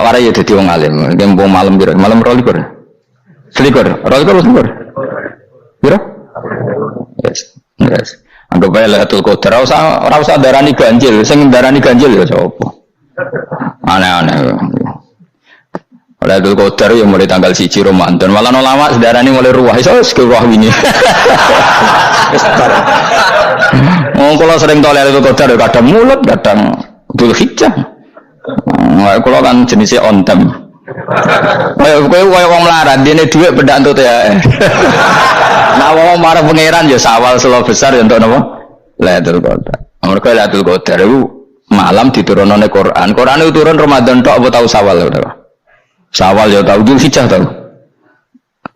warai ya dadi wong alim. Kembung malam piro? Malam 12. Selikur. 12. Piro? Yes. Anggap bae Lailatul Qadar ora usah darani ganjil, sing darani ganjil ya sapa. Aneh-aneh. Lailatul Qadar ya mulai tanggal 1 Ramadan. Malah ulama sedarani mulai ruwah iso ke ruwah wingi. Wong kula sering tole Lailatul Qadar kadang mulut, kadang Dzulhijjah. Kula kan jenisnya on time. Kowe wong melarat dene dhuwit pendak entuk THR. Nah wong marang pangeran ya sawal selo besar ya entuk napa? Lailatul Qadar. Mergo Lailatul Qadar iku malam diturunane Quran. Quran itu turun Ramadan tok apa tau Sawal lho. Sawal ya tau, Dzulhijjah tau.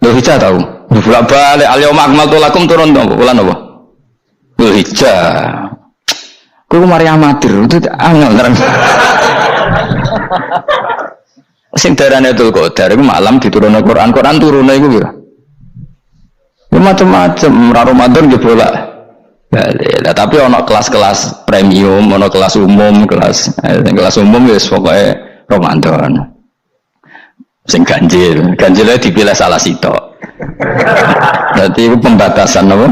Dzulhijjah tau. Bolak-balik al-yauma akmaltu lakum turun to bulan apa? Dzulhijjah. Kuwi mari amatir itu angel terang. Sing darane Lailatul Qadar iku malam diturunane Quran. Quran turune iku piro? Ya macam-macam, Ramadan ya bolak. Lah tapi ono kelas-kelas premium, ono kelas umum, kelas umum wis pokoke Ramadan. Sing ganjilnya dipilih salah sitok. Berarti itu pembatasan apa?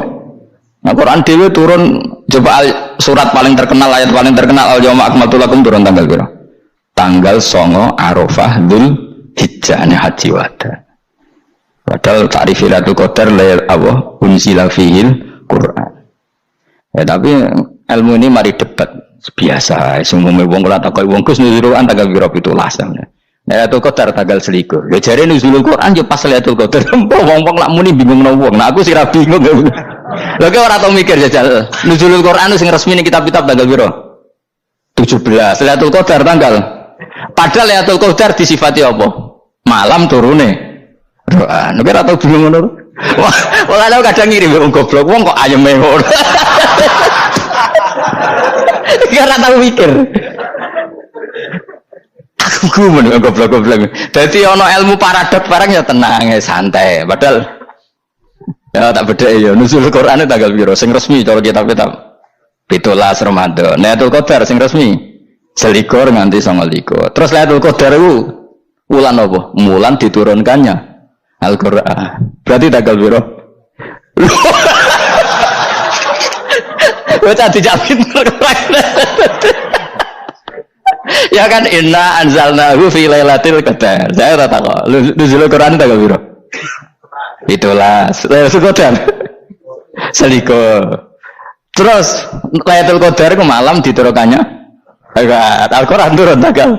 Nah, Quran dhewe turun coba surat paling terkenal, ayat paling terkenal al-yauma akmaltu lakum turun tanggal piro? Tanggal 9 Arafah Dzulhijjah haji wada. Padahal ta'rif Lailatul Qadar lail apa unzila fihil Quran. Ya tapi ilmu ini mari debat biasa. Semua wong kula takoki wong Gus nuzul Quran tanggal piro 17. Lailatul Qadar tanggal 21. Ya jare nuzul Quran yo pas Lailatul Qadar. Wong-wong lak muni bingung nang wong. Nah aku sira bingung. Lha kok ora tau mikir jajal. Nuzul Quran sing resmi ning kitab-kitab tanggal piro? 17. Lailatul Qadar tanggal. Padahal Lailatul Qadar disifati apa? Malam turune. Doa, nek ora tau bingung ngono. Wah, ana kadang ngirim wong goblok, wong kok ayeme ngono. Ora tau mikir. Aku gumun goblok-goblok. Dadi ana ilmu paradok barang ya tenang, ya santai. Padahal ya tak bedhek ya nuzul Quran tanggal piro sing resmi cara kitab-kitab. 17 Ramadan. Lailatul Qadar sing resmi 21 nganti 29. Terus Lailatul Qadar itu wulan apa? Wulan diturunkannya Al-Qur'an. Berarti tanggal piro? Bocah dijamin ya kan inna anzalnahu fi lailatul qadar. Saya ora takok. Nuzul Quran tanggal piro? 17. Lailatul Qadar. Seliko. Terus Lailatul Qadar ku malam diturunkannya Al-Qur'an turun tanggal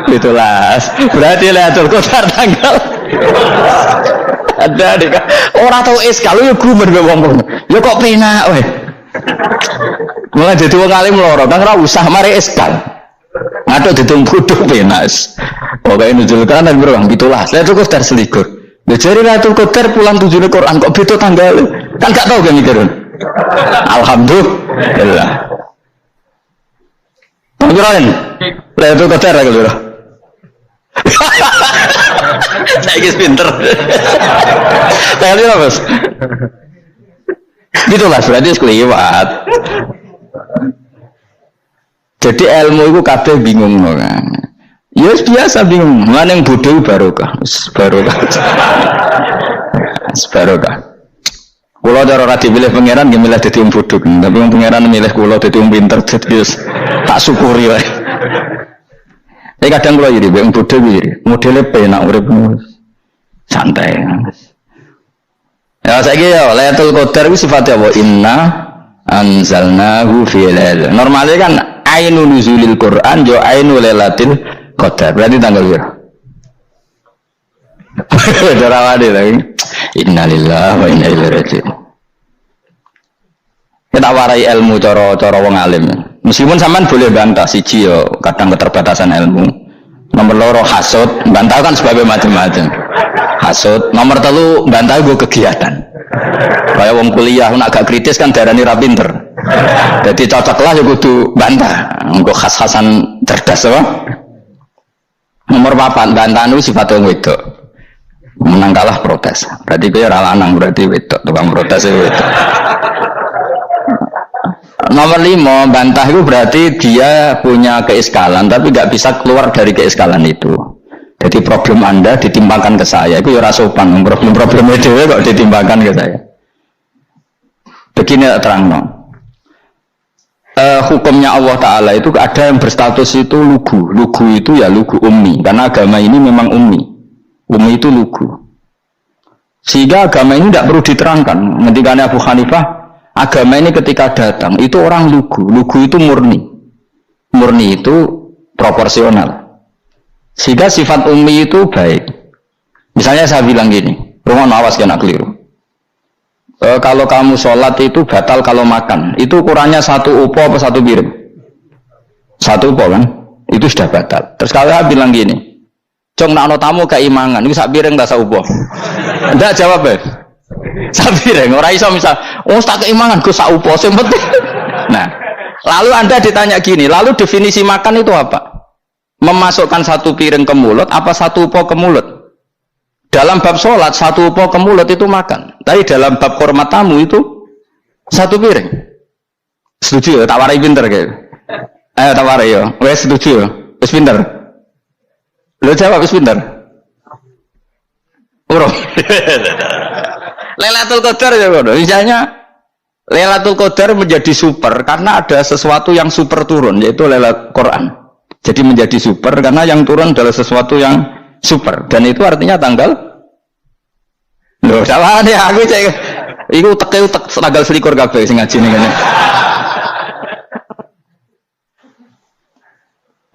17. Berarti Lailatul Qadar tanggal ada dek ora tau kalau ya gumen mbek wong. Ya kok penak weh. Mulai dadi wong alim loro, kan ora usah mari eskal. Ngatuk ditung bodho penak. Pokoke nuzul kan piro 17. Lailatul Qadar selikur. Lha jare Lailatul Qadar pulang tujune Quran kok beda tanggal. Kan gak tau kan mikir. Alhamdulillah. Panggilan Lailatul Qadar lho. Saya pinter. Saya lihat bos. Gitulah berarti sekeliwat. Jadi ilmu itu kabeh bingung kan. Ya biasa bingung. Mana yang bodoh barokah. Barokah. Kulo cara ora dipilih pangeran nggih milih dadi wong bodoh. Tapi wong pangeran milih kulo dadi wong pinter. Jadi tak syukuri wae. Tapi kadang kalau jadi yang bodoh jadi modelnya penak urip santai. Ya saya kira Lailatul Qadar itu sifatnya apa? Inna anzalnahu fi lailatul. Normalnya kan ainu nuzulil Quran jo ainu Lailatul Qadar. Berarti tanggal berapa? Jarawadi lagi. Innalillahi wa inna ilaihi raji'un. Kita warai ilmu cara wong alim. Meskipun sampean boleh bantah siji yo kadang keterbatasan ilmu. Nomor loro hasud, bantah kan sebagai macam-macam. Hasud, nomor telu bantah gue kegiatan. Kayak wong kuliah nak agak kritis kan darani ra pinter. Jadi cocok lah ya kudu bantah. Engko khas-khasan cerdas apa? Nomor 4 bantah itu sifat wong wedok. Menang kalah protes. Berarti kowe ora lanang berarti wedok, tukang protes itu wedok. Nomor 5, bantah itu berarti dia punya keiskalan tapi nggak bisa keluar dari keiskalan itu. Jadi problem Anda ditimbangkan ke saya, itu ya rasopan. Problem-problemnya dewe kok ditimbangkan ke saya. Begini terang no. Hukumnya Allah Ta'ala itu ada yang berstatus itu lugu. Lugu itu ya lugu ummi. Karena agama ini memang ummi. Ummi itu lugu. Sehingga agama ini tidak perlu diterangkan. Ketika Abu Hanifah, agama ini ketika datang, itu orang lugu. Lugu itu murni. Murni itu proporsional. Sehingga sifat ummi itu baik. Misalnya saya bilang gini, rumah awas kena keliru. Kalau kamu sholat itu batal kalau makan. Itu ukurannya 1 upo apa 1 piring? 1 upo kan? Itu sudah batal. Terus kalau saya bilang gini, Cong nak tamu keimangan, itu 1 piring tak 1 upo. Enggak jawab ya? 1 piring. Orang iso misal, oh tak keimangan, gue 1 upo. Nah, lalu Anda ditanya gini, lalu definisi makan itu apa? Memasukkan 1 piring ke mulut apa 1 upo ke mulut? Dalam bab sholat 1 upo ke mulut itu makan, tapi dalam bab hormat tamu itu 1 piring. Setuju ya? Tawari pinter kayak. Ayo tawari ya. Wes setuju ya? Wes pinter. Lo jawab wes pinter. Urung. Lailatul Qadar ya kono. Misalnya Lailatul Qadar menjadi super karena ada sesuatu yang super turun, yaitu Lailatul Quran. Jadi menjadi super karena yang turun adalah sesuatu yang super, dan itu artinya tanggal. Loh, salah nih aku cek. Iku utek tanggal 21 kabeh sing ngaji ning kene.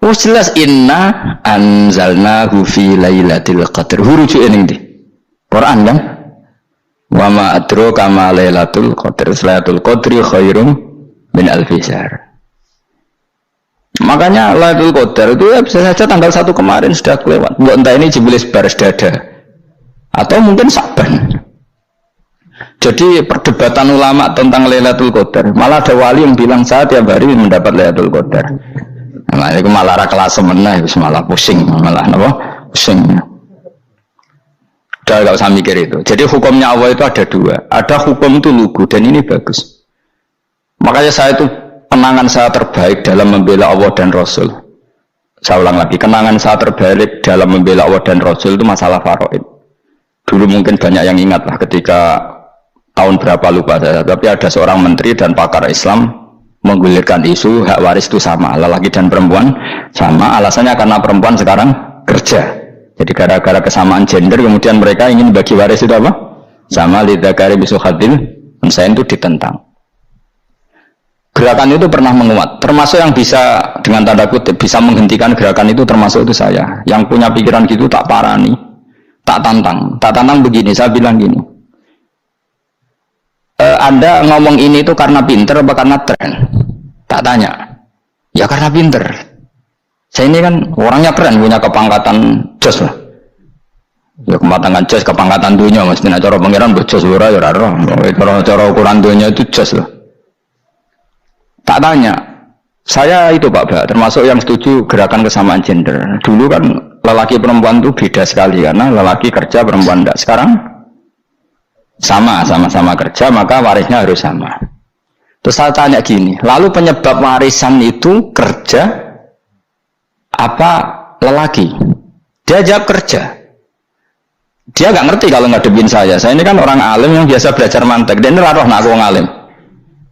Oh jelas inna anzalnahu fi lailatul qadar. Rujuke ning ndi? Quran kan? Wa ma adraka ma lailatul qadar. Lailatul qadri khairum min alfi syahr. Makanya Lailatul Qadar itu ya bisa saja tanggal 1 kemarin sudah kelewat. Enggak entah ini Jibril baris dada atau mungkin Sa'ban. Jadi perdebatan ulama tentang Lailatul Qadar, malah ada wali yang bilang saya tiap hari mendapat Lailatul Qadar. Nah, itu malah ra kelas meneh, malah pusing, malah apa? Pusing. Udah enggak usah mikir itu. Jadi hukumnya Allah itu ada 2. Ada hukum itu lugu dan ini bagus. Makanya saya itu kenangan saya terbaik dalam membela Allah dan Rasul. Saya ulang lagi, kenangan saya terbaik dalam membela Allah dan Rasul itu masalah faraid. Dulu mungkin banyak yang ingat lah ketika tahun berapa lupa saya, tapi ada seorang menteri dan pakar Islam menggulirkan isu hak waris itu sama, lelaki dan perempuan sama. Alasannya karena perempuan sekarang kerja. Jadi gara-gara kesamaan gender kemudian mereka ingin bagi waris itu apa? Sama lidzakari bisuhadil unsain itu ditentang. Gerakan itu pernah menguat, termasuk yang bisa dengan tanda kutip bisa menghentikan gerakan itu termasuk itu saya. Yang punya pikiran gitu tak parani, tak tantang begini. Saya bilang gini, Anda ngomong ini itu karena pinter apa karena tren? Tak tanya, ya karena pinter. Saya ini kan orangnya keren, punya kepangkatan jos lah. Ya kepangkatan jos, kepangkatan dunia, mestinya cara pangeran bejos ora ya ora. Cara ukuran dunia itu jos lah. Tak tanya, saya itu Pak, termasuk yang setuju gerakan kesamaan gender. Dulu kan lelaki perempuan itu beda sekali karena lelaki kerja perempuan tidak. Sekarang sama-sama kerja maka warisnya harus sama. Terus saya tanya gini, lalu penyebab warisan itu kerja apa lelaki? Dia jawab kerja. Dia nggak ngerti kalau ngadepin saya. Saya ini kan orang alim yang biasa belajar mantek. Dan ini roh nak aku ngalim.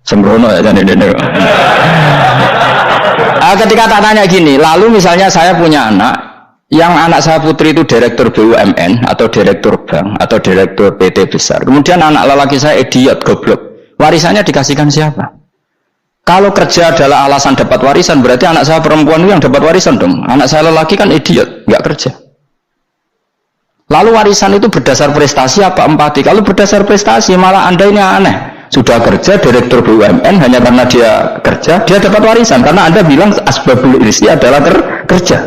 Sembrono ya jadi dene. Ketika tak tanya gini, lalu misalnya saya punya anak, yang anak saya putri itu direktur BUMN atau direktur bank atau direktur PT besar. Kemudian anak lelaki saya idiot goblok. Warisannya dikasihkan siapa? Kalau kerja adalah alasan dapat warisan, berarti anak saya perempuan itu yang dapat warisan dong. Anak saya lelaki kan idiot, nggak kerja. Lalu warisan itu berdasar prestasi apa empati? Kalau berdasar prestasi malah Anda ini aneh. Sudah kerja direktur BUMN hanya karena dia kerja dia dapat warisan karena Anda bilang asbabul irsi adalah kerja.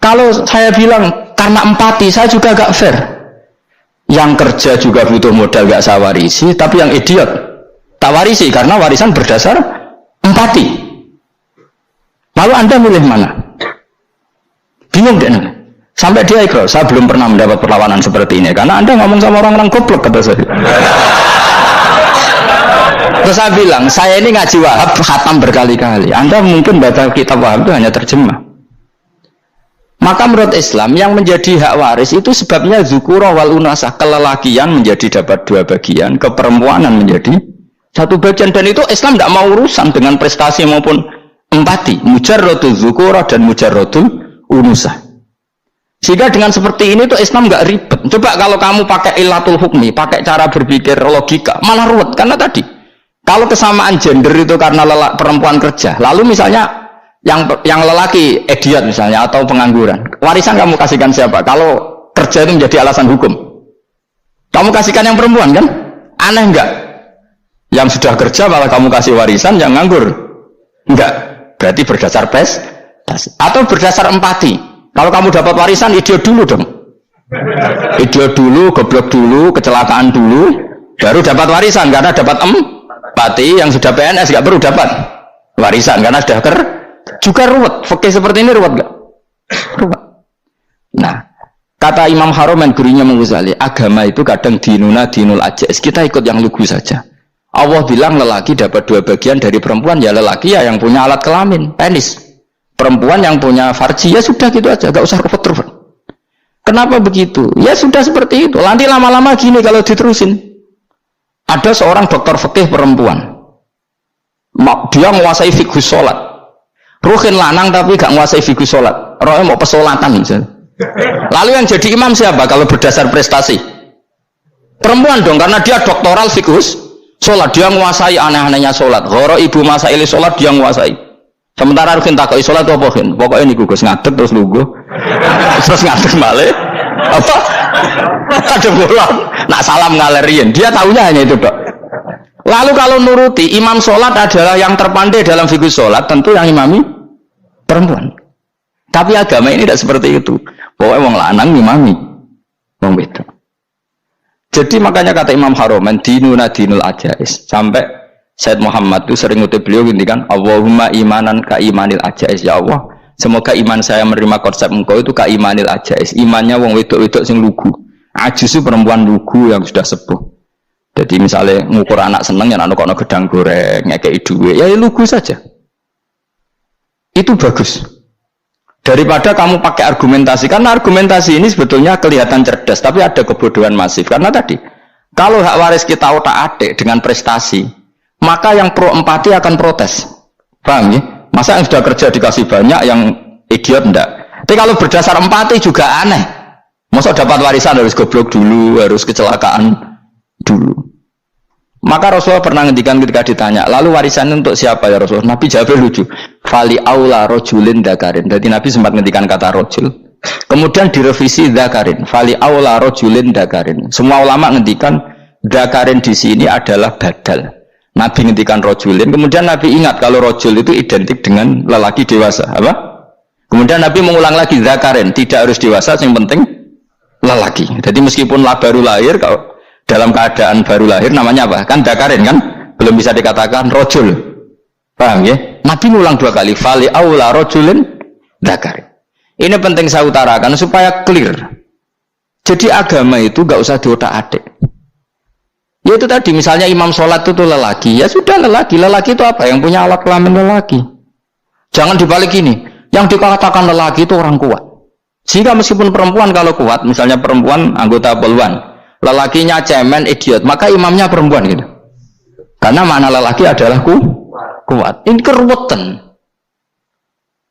Kalau saya bilang karena empati saya juga gak fair. Yang kerja juga butuh modal gak saya warisi, tapi yang idiot tak warisi karena warisan berdasar empati. Lalu Anda milih mana? Bingung deh. Sampai dia ikut, saya belum pernah mendapat perlawanan seperti ini karena Anda ngomong sama orang-orang goblok kata saya. Terus saya bilang, saya ini ngaji Wahab khatam berkali-kali. Anda mungkin baca kitab Wahab itu hanya terjemah. Maka menurut Islam yang menjadi hak waris itu sebabnya dzukura wal unasah, kelelakian menjadi dapat 2 bagian, keperempuanan menjadi 1 bagian, dan itu Islam tidak mau urusan dengan prestasi maupun empati, mujarradul dzukura dan mujarradul unusah. Sehingga dengan seperti ini tuh Islam nggak ribet. Coba kalau kamu pakai ilatul hukmi, pakai cara berpikir logika, malah ruwet. Karena tadi kalau kesamaan gender itu karena perempuan kerja, lalu misalnya yang lelaki idiot misalnya atau pengangguran, warisan kamu kasihkan siapa? Kalau kerja itu menjadi alasan hukum, kamu kasihkan yang perempuan kan? Aneh enggak? Yang sudah kerja malah kamu kasih warisan, yang nganggur enggak? Berarti berdasar prestasi atau berdasar empati. Kalau kamu dapat warisan, idiot dulu dong, idiot dulu, goblok dulu, kecelakaan dulu, baru dapat warisan karena dapat empati. Yang sudah PNS enggak perlu dapat warisan karena sudah juga ruwet. Fikih seperti ini ruwet gak? Ruwet. Nah, kata Imam Haromen, gurunya Imam Ghazali, agama itu kadang dinul ajais. Kita ikut yang lugu saja. Allah bilang lelaki dapat 2 bagian dari perempuan, ya lelaki ya yang punya alat kelamin, penis. Perempuan yang punya farji, ya sudah gitu aja, gak usah ruwet-ruwet. Kenapa begitu? Ya sudah seperti itu. Nanti lama-lama gini kalau diterusin. Ada seorang dokter fikih perempuan. Dia menguasai fikih sholat. Ruhin lanang tapi gak menguasai fikih sholat, rohnya mau pesolatan misalnya. Lalu yang jadi imam siapa kalau berdasar prestasi? Perempuan dong, karena dia doktoral fikih sholat, dia menguasai aneh-anehnya sholat. Goro ibu masaili sholat dia menguasai. Sementara Ruhin takoi sholat itu apa? Pokoknya ini gugus ngadeg terus lugu, terus ngadeg balik. Apa? Ada bolan. Nak salam ngalerian. Dia tahunya hanya itu dok. Lalu kalau nuruti imam sholat adalah yang terpandai dalam fikih sholat, tentu yang imami perempuan. Tapi agama ini tidak seperti itu. Pokoknya wong lanang imami wong beda. Jadi makanya kata Imam Haromen, dinuna dinul ajais. Sampai Said Muhammad itu sering ngutip beliau ngintikan, Allahumma imanan ka imanil ajais. Ya Allah, semoga iman saya menerima konsep engkau itu ka imanil ajais. Imannya wong wedok-wedok sing lugu. Ajis itu perempuan lugu yang sudah sepuh. Jadi misalnya ngukur anak seneng ya anak kono gedang goreng, ngekei duit, ya lugu saja. Itu bagus. Daripada kamu pakai argumentasi, karena argumentasi ini sebetulnya kelihatan cerdas, tapi ada kebodohan masif. Karena tadi, kalau hak waris kita otak-atik dengan prestasi, maka yang pro empati akan protes. Paham ya? Masa yang sudah kerja dikasih banyak, yang idiot enggak? Tapi kalau berdasar empati juga aneh. Masa dapat warisan harus goblok dulu, harus kecelakaan dulu. Maka Rasulullah pernah ngendikan ketika ditanya, lalu warisan untuk siapa ya Rasulullah? Nabi jawab lucu, fali aula rojulin dakarin. Jadi Nabi sempat ngendikan kata rojul, kemudian direvisi dakarin, fali aula rojulin dakarin. Semua ulama ngendikan dakarin di sini adalah badal. Nabi ngendikan rojulin, kemudian Nabi ingat kalau rojul itu identik dengan lelaki dewasa, apa? Kemudian Nabi mengulang lagi dakarin, tidak harus dewasa, yang penting lelaki. Jadi meskipun baru lahir, kalau dalam keadaan baru lahir namanya apa? Kan dakarin kan? Belum bisa dikatakan rojul. Paham ya? Nabi ngulang 2 kali. Fali aula rojulin dakarin. Ini penting saya utarakan supaya clear. Jadi agama itu gak usah diotak-atik. Ya itu tadi misalnya imam sholat itu lelaki. Ya sudah lelaki. Lelaki itu apa? Yang punya alat kelamin lelaki. Jangan dibalik ini. Yang dikatakan lelaki itu orang kuat. Sehingga meskipun perempuan kalau kuat, misalnya perempuan anggota poluan, lelakinya cemen, idiot, maka imamnya perempuan gitu. Karena makna lelaki adalah kuat. Ini keruwetan.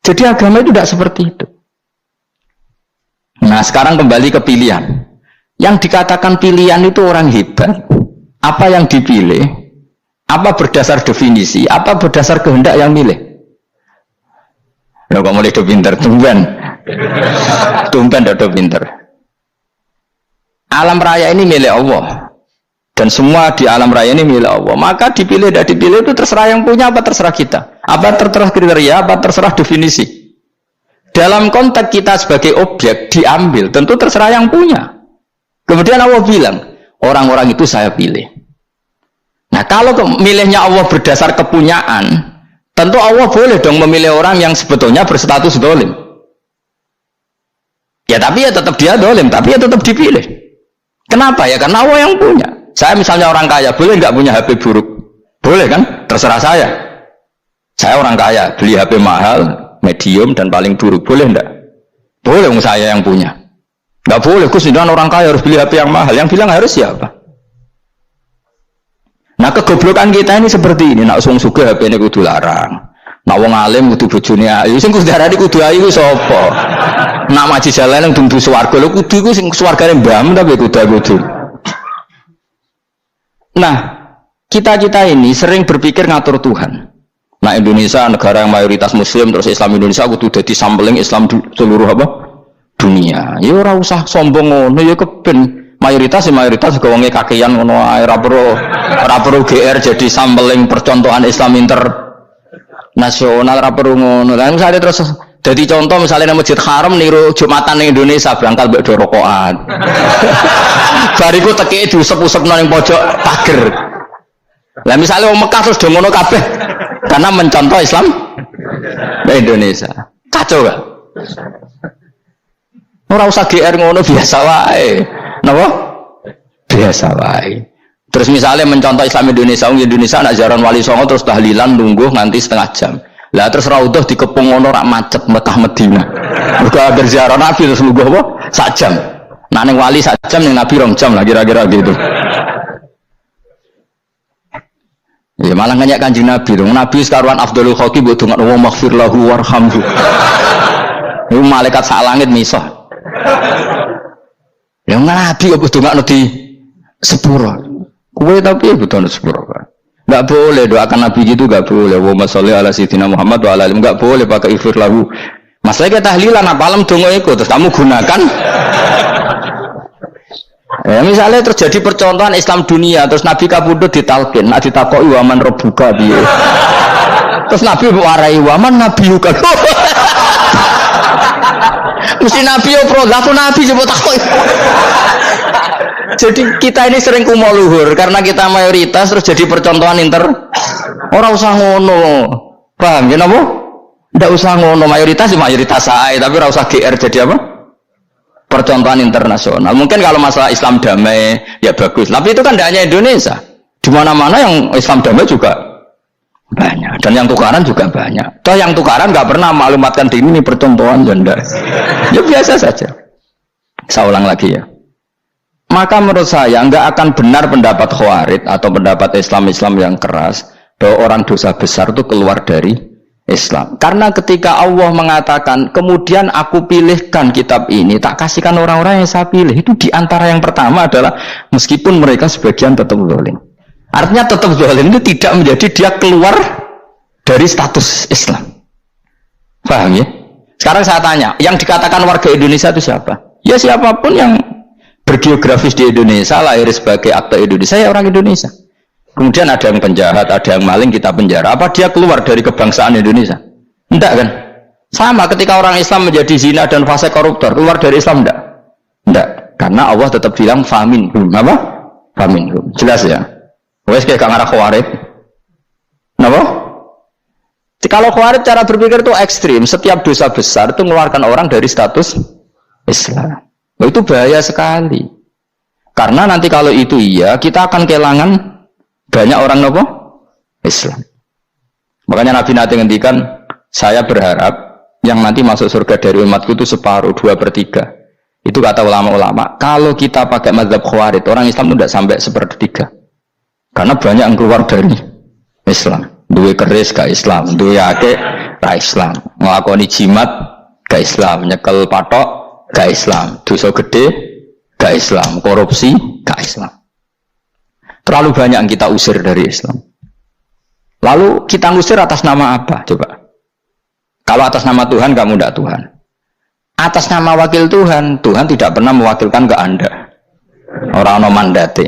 Jadi agama itu tidak seperti itu. Nah sekarang kembali ke pilihan. Yang dikatakan pilihan itu orang hebat. Apa yang dipilih? Apa berdasar definisi? Apa berdasar kehendak yang milih? Ya kok mulai do pinter, tumben do pinter. Alam raya ini milik Allah. Dan semua di alam raya ini milik Allah. Maka dipilih dan dipilih itu terserah yang punya apa terserah kita. Apa terserah kriteria, apa terserah definisi. Dalam konteks kita sebagai objek diambil, tentu terserah yang punya. Kemudian Allah bilang, orang-orang itu saya pilih. Nah kalau milihnya Allah berdasar kepunyaan, tentu Allah boleh dong memilih orang yang sebetulnya berstatus dolim. Ya tapi ya tetap dia dolim, tapi ya tetap dipilih. Kenapa ya? Karena Allah yang punya. Saya misalnya orang kaya, boleh nggak punya HP buruk? Boleh kan? Terserah saya. Saya orang kaya, beli HP mahal, medium dan paling buruk, boleh nggak? Boleh saya yang punya. Nggak boleh, Gus, dengan orang kaya harus beli HP yang mahal. Yang bilang harus siapa? Nah, kegoblokan kita ini seperti ini. Nak wong sugih HP ini kudu larang. Nak wong alim kudu bojone ayu. Sing kudu darani kudu ayu sapa? Nak maji jalan yang dumdu swarga. Lho kudu iku sing swargane mbahmu tapi kudu. Nah, kita ini sering berpikir ngatur Tuhan. Nah, Indonesia negara yang mayoritas muslim terus Islam Indonesia kudu dadi sampling Islam seluruh apa? Dunia. Ya ora usah sombong ngono ya keben mayoritas juga wonge kakean ngono ae ora perlu GR jadi sampling percontohan Islam internasional ora perlu ngono. Lah misale terus dadi contoh misalnya Masjid Haram niru Jumatan ning Indonesia berangkat mbek do rokokan. Bariku teki diusep-usepno ning pojok pager. Lah misalnya wong Mekah terus do ngono kabeh karena mencontoh Islam di Indonesia. Kacau gak? Ora usah GR ngono biasa wae. Napa? Biasa wae. Terus misalnya mencontoh Islam Indonesia, Indonesia nak ziarah Wali Songo terus tahlilan nunggu nganti setengah jam. Lah terus raudhah dikepung ngono rak macet Mekah Madinah. Mergo agar ziarah Nabi terus lungguh apa? Sak jam. Nak ning wali sak jam ning Nabi 2 jam lah kira-kira gitu. Ya malah nanya Kanjeng Nabi, Nabi sekaruan Afdhalul Khalqi mbok dongakno wa maghfir lahu warhamhu. Iku malaikat sak langit misah. Ya Nabi kok dongakno di sepuro. Kowe tapi butuh sepuro kan. Enggak boleh doakan Nabi gitu, enggak boleh. Wa sholli ala sayyidina Muhammad wa ala alihi, enggak boleh pakai ighfir lahu. Masalahnya tahlilan apa alam donga iku terus kamu gunakan. Ya, misalnya terjadi percontohan Islam dunia, terus Nabi kabudut ditalkin, nak ditakoki waman rabbuka piye. Terus Nabi warai waman nabiyuka. Mesti Nabi yo pro, lah Nabi coba takoki. Jadi kita ini sering kumo luhur karena kita mayoritas terus jadi percontohan orang usah ngono. Paham ya napa? Ndak usah ngono, mayoritas ae, tapi ora usah GR jadi apa? Percontohan internasional. Mungkin kalau masalah Islam damai ya bagus, tapi itu kan tidak hanya Indonesia. Di mana-mana yang Islam damai juga banyak, dan yang tukaran juga banyak. Toh yang tukaran nggak pernah maklumatkan diri ini percontohan janda. Ya biasa saja. Saya ulang lagi ya. Maka menurut saya nggak akan benar pendapat Khawarij atau pendapat Islam yang keras bahwa orang dosa besar itu keluar dari Islam. Karena ketika Allah mengatakan, kemudian aku pilihkan kitab ini, tak kasihkan orang-orang yang saya pilih. Itu diantara yang pertama adalah, meskipun mereka sebagian tetap zalim. Artinya tetap zalim itu tidak menjadi dia keluar dari status Islam. Paham ya? Sekarang saya tanya, yang dikatakan warga Indonesia itu siapa? Ya siapapun yang bergeografis di Indonesia, lahir sebagai akta Indonesia, ya orang Indonesia. Kemudian ada yang penjahat, ada yang maling, kita penjara. Apa dia keluar dari kebangsaan Indonesia? Enggak kan? Sama ketika orang Islam menjadi zina dan fase koruptor, keluar dari Islam enggak? Enggak. Karena Allah tetap bilang famin. Apa? Famin. Jelas ya? Wes kayak ngarah Khawarij. Kenapa? Kalau Khawarij cara berpikir itu ekstrim. Setiap dosa besar itu mengeluarkan orang dari status Islam. Itu bahaya sekali. Karena nanti kalau itu iya, kita akan kehilangan banyak orang nopo Islam. Makanya Nabi nanti ngendikan, saya berharap yang nanti masuk surga dari umatku itu separuh, 2/3. Itu kata ulama-ulama. Kalau kita pakai mazhab Khawarij, orang Islam itu tidak sampai 1/3. Karena banyak yang keluar dari Islam. Duwe keris ke Islam, duwe ake ke Islam, ngelakoni jimat ke Islam, nyekel patok ke Islam, dosa gede ke Islam, korupsi ke Islam. Terlalu banyak yang kita usir dari Islam. Lalu kita ngusir atas nama apa? Coba. Kalau atas nama Tuhan, kamu tidak Tuhan. Atas nama wakil Tuhan, Tuhan tidak pernah mewakilkan ke Anda. Orang-orang mandate.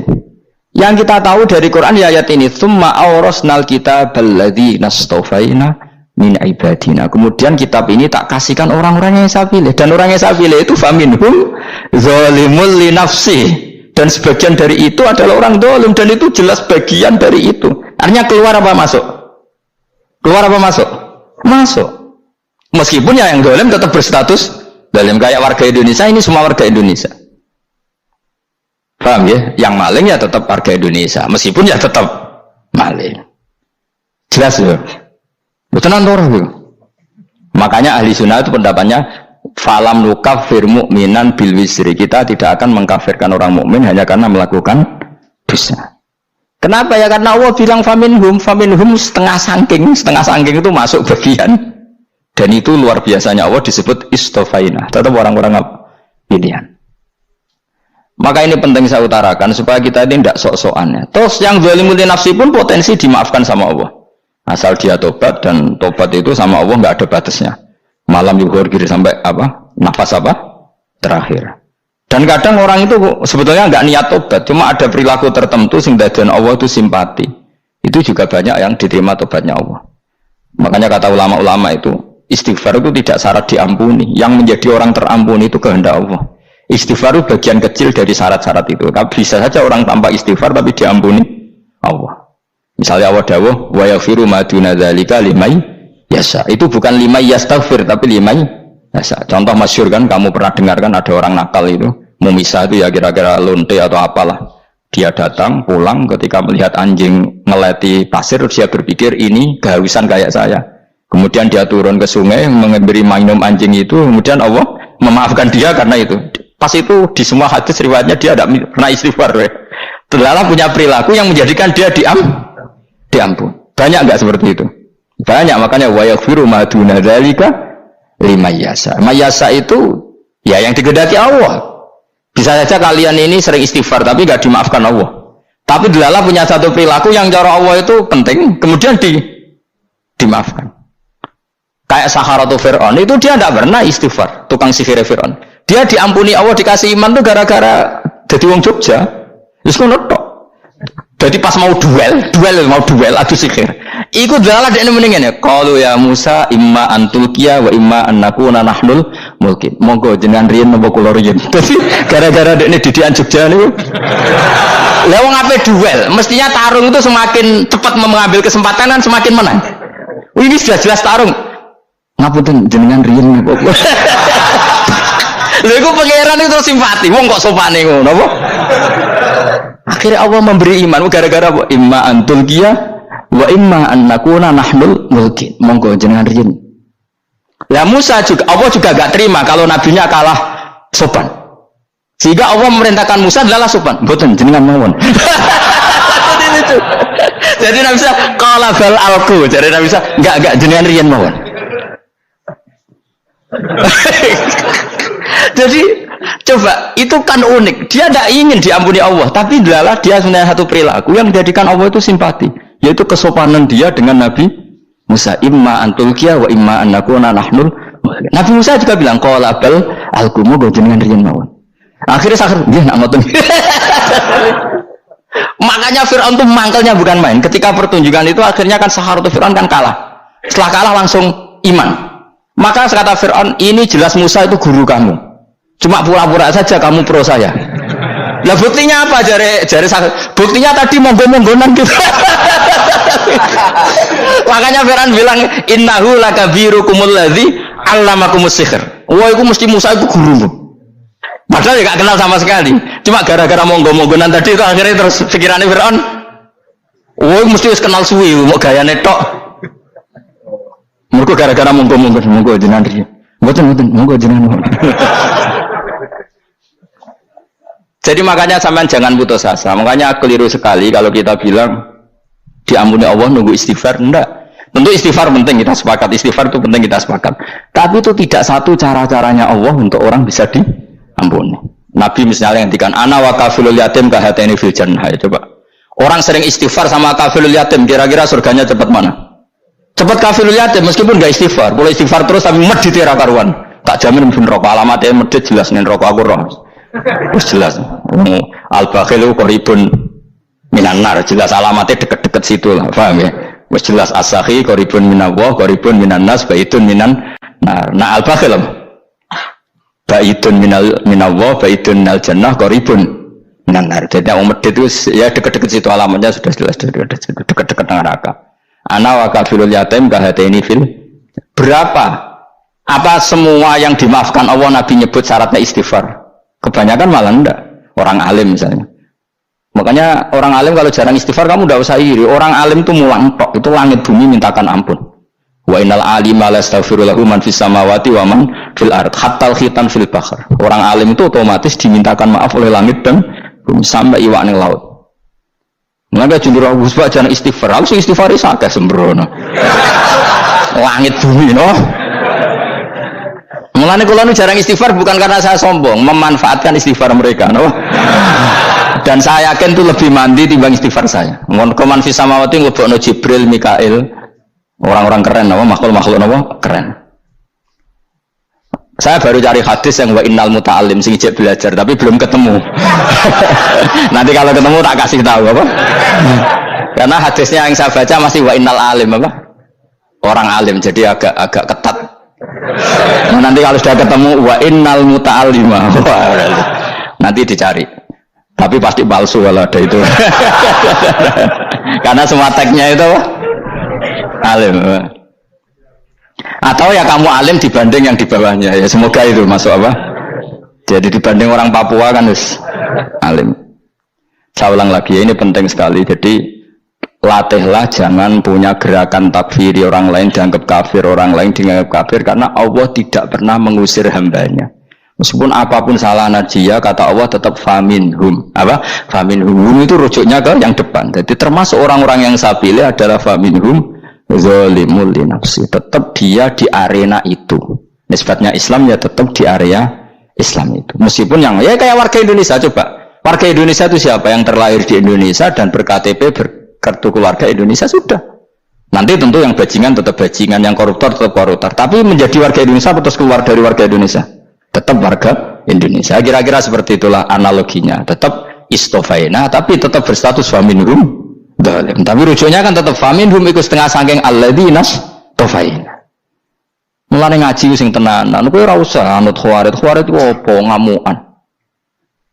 Yang kita tahu dari Quran ya ayat ini, tsumma awrasnal kitabal ladzina astafaina min ibadina. Kemudian kitab ini tak kasihkan orang-orang yang saya pilih, dan orang yang saya pilih itu faminhum zalimul li nafsi. Dan sebagian dari itu adalah orang zalim, dan itu jelas bagian dari itu. Artinya keluar apa masuk? Keluar apa masuk? Masuk. Meskipun yang zalim tetap berstatus zalim, kayak warga Indonesia, ini semua warga Indonesia. Paham ya? Yang maling ya tetap warga Indonesia, meskipun ya tetap maling. Jelas ya? Betul orang. Makanya ahli sunnah itu pendapatnya falam nukafir mu'minan bil wisri, kita tidak akan mengkafirkan orang mukmin hanya karena melakukan dosa. Kenapa ya? Karena Allah bilang faminhum setengah sangking itu masuk bagian, dan itu luar biasanya Allah disebut istofaina, tetap orang-orang pilihan. Maka ini penting saya utarakan supaya kita ini tidak sok-sokan. Terus yang zalimul nafsi pun potensi dimaafkan sama Allah. Asal dia tobat, dan tobat itu sama Allah nggak ada batasnya. Malam yuhur kiri sampai apa? Nafas apa? Terakhir. Dan kadang orang itu sebetulnya nggak niat tobat, cuma ada perilaku tertentu sehingga Allah itu simpati. Itu juga banyak yang diterima tobatnya Allah. Makanya kata ulama-ulama itu, istighfar itu tidak syarat diampuni. Yang menjadi orang terampuni itu kehendak Allah. Istighfar itu bagian kecil dari syarat-syarat itu. Tapi bisa saja orang tanpa istighfar tapi diampuni Allah. Misalnya Allah dawuh wa yaghfiru ma duna dzalika liman yasha. Itu bukan liman yastaghfir tapi liman yasha. Contoh masyhur kan, kamu pernah dengar kan, ada orang nakal itu, mumisah itu ya kira-kira lonte atau apalah. Dia datang pulang ketika melihat anjing ngeleti pasir, dia berpikir ini kehausan kayak saya. Kemudian dia turun ke sungai memberi minum anjing itu, kemudian Allah memaafkan dia karena itu. Pas itu di semua hadis riwayatnya dia tidak pernah istighfar. Terlalu punya perilaku yang menjadikan dia diampun. Banyak enggak seperti itu? Banyak, makanya wa yaghfiru ma duna dzalika liman yasha. Mayasa itu ya yang digedaki Allah. Bisa saja kalian ini sering istighfar tapi enggak dimaafkan Allah. Tapi delala punya satu perilaku yang cara Allah itu penting, kemudian dimaafkan. Kayak Saharatu Fir'aun itu dia tidak pernah istighfar, tukang sihir Fir'aun. Dia diampuni Allah, dikasih iman tuh gara-gara jadi wong Jogja. Wis ngono tok. Jadi pas mau duel adu sihir. Iku dalah dekne mendingan ya. Qalu ya Musa imma antulqiya wa imma annakuna nahnul mulkin. Monggo jenengan riyen napa kula riyen. Dadi gara-gara dekne didikan Jogja niku. Lah wong ape duel, mestinya tarung itu semakin cepat mengambil kesempatan kan semakin menang. Ini sudah jelas tarung. Ngapunten jenengan riyen napa kula. Lha iku pangeran itu terus simpati. Wong kok sopane ngono apa? Akhirnya Allah memberi iman gara-gara apa? Imma antulqiya wa imma annakuna nahnul mulkin. Monggo jenengan riyen. Lah Musa juga, Allah juga gak terima kalau nabinya kalah sopan. Sehingga Allah memerintahkan Musa adalah sopan. Mboten jenengan mawon. Jadi Nabi Musa qala bal alqu. Jadi Nabi Musa enggak jenengan riyen mawon. Jadi coba, itu kan unik. Dia tidak ingin diampuni Allah, tapi adalah dia sebenarnya satu perilaku yang menjadikan Allah itu simpati, yaitu kesopanan dia dengan Nabi Musa. Imma antulqiya wa imma annakuna nahnul. Nabi Musa juga bilang qala bal alqumu jenengan riyen mawon. Akhirnya sakit dia nak ngoten. Makanya Fir'aun itu mangkelnya bukan main. Ketika pertunjukan itu akhirnya kan Saharatu Fir'aun kan kalah. Setelah kalah langsung iman. Maka kata Fir'aun, ini jelas Musa itu guru kamu. Cuma pura-pura saja kamu pro saya. Lah buktinya apa? Jare buktinya tadi monggo-monggonan gitu. Makanya Fir'aun bilang innahu lakabirukumul ladzi 'allamakumus sihr. Wah, itu mesti Musa itu gurumu. Padahal ya gak kenal sama sekali. Cuma gara-gara monggo-monggonan tadi itu akhirnya terus pikirannya Fir'aun. Wah, mesti wis kenal suwi mau gayane tok. Mergo gara-gara monggo jenengan riyen. Mboten monggo jenengan. Jadi makanya sampean jangan putus asa. Makanya keliru sekali kalau kita bilang diampuni Allah nunggu istighfar. Enggak. Tentu istighfar penting, kita sepakat. Istighfar itu penting, kita sepakat. Tapi itu tidak satu cara-caranya Allah untuk orang bisa diampuni. Nabi misalnya ngendikan ana wa kafilul yatim kahateni fil jannah. Coba. Orang sering istighfar sama kafilul yatim, kira-kira surganya cepat mana? Cepat kafilul yatim meskipun enggak istighfar. Boleh istighfar terus tapi medhit ra karuan. Tak jamin mungkin rokok alamatnya medhit jelas nen rokok aku roh. Wis jelas. Al-bakhilu qaribun minan nar, jelas alamatnya deket-deket situ lah, paham ya? Wis jelas as-sakhi qaribun minallah, qaribun minan nas, baitun minan nar. Nah al-bakhil baitun minallah, baitun minal jannah, qaribun minan nar. Jadi yang medhit itu ya deket-deket situ alamatnya sudah jelas deket-deket neraka. Ana wa kafilul yatim kahataini fil. Berapa? Apa semua yang dimaafkan Allah Nabi nyebut syaratnya istighfar? Kebanyakan malah enggak. Orang alim misalnya. Makanya orang alim kalau jarang istighfar kamu enggak usah iri. Orang alim itu mulang tok, itu langit bumi mintakan ampun. Wa innal alima la yastaghfiru lahu man fis samawati wa man fil ard hatta khitan fil bahr. Orang alim itu otomatis dimintakan maaf oleh langit dan bumi sampai iwak ning laut. Maka jundur Gus Pak jangan istighfar. Aku sing istighfar iso akeh sembrono. Langit bumi no. Mulane kula nu jarang istighfar bukan karena saya sombong, memanfaatkan istighfar mereka no. Dan saya yakin itu lebih mandi timbang istighfar saya. Mun koman fis samawati nglebokno Jibril, Mikail, orang-orang keren no, makhluk-makhluk no, keren. Saya baru cari hadis yang wa innal muta'allim sing ijek belajar tapi belum ketemu. Nanti kalau ketemu tak kasih tahu apa? Karena hadisnya yang saya baca masih wa innal alim apa? Orang alim jadi agak ketat. Nah, nanti kalau sudah ketemu wa innal muta'allima. Nanti dicari. Tapi pasti palsu kalau ada itu. Karena semua tagnya itu alim. Atau ya kamu alim dibanding yang di bawahnya ya semoga itu masuk apa jadi dibanding orang Papua kan harus alim. Saya ulang lagi ya, ini penting sekali. Jadi latihlah jangan punya gerakan takfiri orang lain dianggap kafir, orang lain dianggap kafir karena Allah tidak pernah mengusir hambanya meskipun apapun salah najiyah kata Allah tetap faminhum apa faminhum itu rujuknya ke yang depan. Jadi termasuk orang-orang yang saya pilih adalah faminhum zalimul li nafsi, tetap dia di arena itu. Nisbatnya Islam ya tetap di area Islam itu. Meskipun yang ya kayak warga Indonesia coba. Warga Indonesia itu siapa yang terlahir di Indonesia dan berKTP berkartu keluarga Indonesia sudah. Nanti tentu yang bajingan tetap bajingan, yang koruptor tetap koruptor. Tapi menjadi warga Indonesia terus keluar dari warga Indonesia. Tetap warga Indonesia. Kira-kira seperti itulah analoginya. Tetap istofaina tapi tetap berstatus faminhum dalim. Tapi rujuknya kan tetap faminhum ikut setengah sangking alladzinas tofaina. Mulane ngaji sing tenanan kowe ora usah anut khawarit itu apa ngamukan.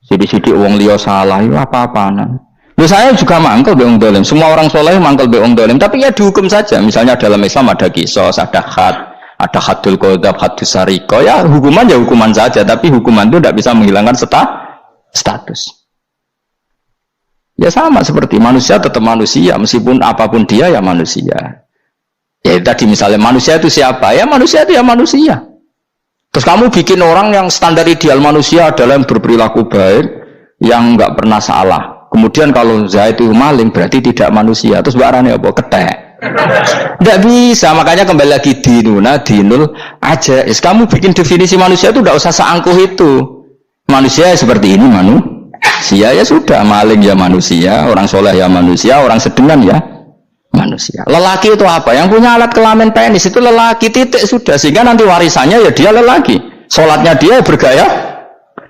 Sithik-sithik wong liya salah yo apa-apaan. Lho saya juga mangkel be wong dalim. Semua orang soleh mangkel be wong dalim, tapi ya dihukum saja. Misalnya dalam Islam ada qisas, ada had, ada hadul qadzab, hadus sarika. Ya hukuman ya hukuman saja, tapi hukuman itu tidak bisa menghilangkan status. Ya sama seperti manusia tetap manusia, meskipun apapun dia ya manusia. Ya tadi misalnya manusia itu siapa? Ya manusia itu ya manusia. Terus kamu bikin orang yang standar ideal manusia adalah yang berperilaku baik, yang nggak pernah salah. Kemudian kalau Zaid itu maling berarti tidak manusia. Terus barangnya apa? Ketek. Tidak bisa, makanya kembali lagi dinul aja. Kamu bikin definisi manusia itu tidak usah seangkuh itu. Manusia seperti ini manusia ya sudah, maling ya manusia, orang soleh ya manusia, orang sedengan ya manusia. Lelaki itu apa? Yang punya alat kelamin penis itu lelaki, titik sudah. Sehingga nanti warisannya ya dia lelaki, sholatnya dia bergaya.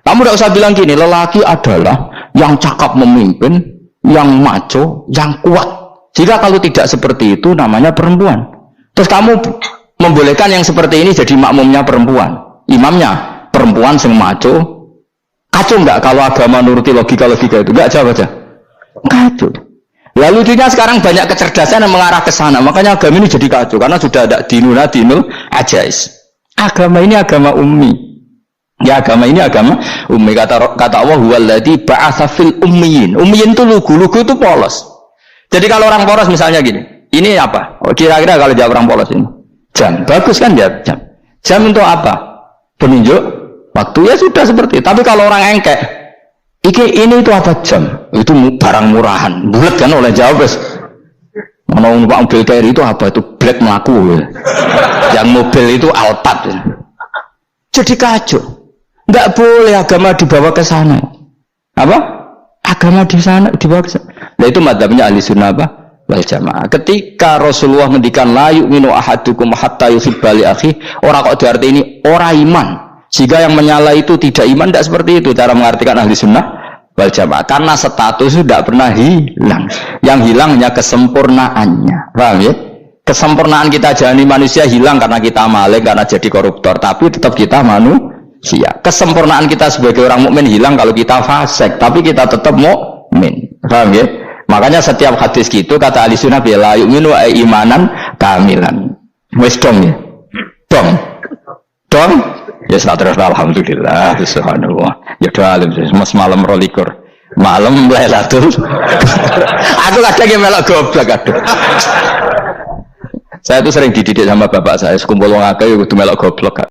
Kamu tidak usah bilang gini, lelaki adalah yang cakap memimpin, yang maco, yang kuat. Jika kalau tidak seperti itu namanya perempuan. Terus kamu membolehkan yang seperti ini jadi makmumnya perempuan, imamnya perempuan yang maco. Kacau enggak kalau agama nuruti logika-logika itu? Enggak, jawab aja. Kacau. Lalu lucunya sekarang banyak kecerdasan yang mengarah ke sana. Makanya agama ini jadi kacau karena sudah ada dinul ajais. Agama ini agama ummi. Ya agama ini agama ummi. Kata Allah huwallazi ba'atsa fil ummiyin. Ummiyin itu lugu itu polos. Jadi kalau orang polos misalnya gini, ini apa? Oh, kira-kira kalau jawab orang polos ini jam. Bagus kan dia jam. Jam untuk apa? Penunjuk waktu ya sudah seperti itu. Tapi kalau orang engkek, ini itu apa jam? Itu barang murahan. Bulat kan oleh jawab. Mau numpak mobil carry itu apa? Itu black melaku. Yang mobil itu Alphard. Jadi kacau. Nggak boleh agama dibawa ke sana. Apa? Agama di sana dibawa ke sana. Nah itu madzhabnya ahli sunnah apa? Wal jamaah. Ketika Rasulullah ngendikan la yu'minu ahadukum hatta yuhibba li akhi, orang kok diarti ini orang iman. Jika yang menyala itu tidak iman, tidak seperti itu cara mengartikan ahli sunnah wal jamaah. Karena status sudah pernah hilang. Yang hilang hanya kesempurnaannya. Paham ya? Kesempurnaan kita jadi manusia hilang karena kita maling, karena jadi koruptor. Tapi tetap kita manusia. Kesempurnaan kita sebagai orang mukmin hilang kalau kita fasik. Tapi kita tetap mukmin. Paham ya? Makanya setiap hadis gitu kata ahli sunnah la yu'minu imanan kamilan. Wis dong ya? Dong? Ya terus alhamdulillah subhanallah. Ya doa alim mas malam rolikur. Malam Lailatul. Aku kadang melok goblok aduh. Saya tuh sering dididik sama bapak saya, sekumpul wong akeh kudu melok goblok.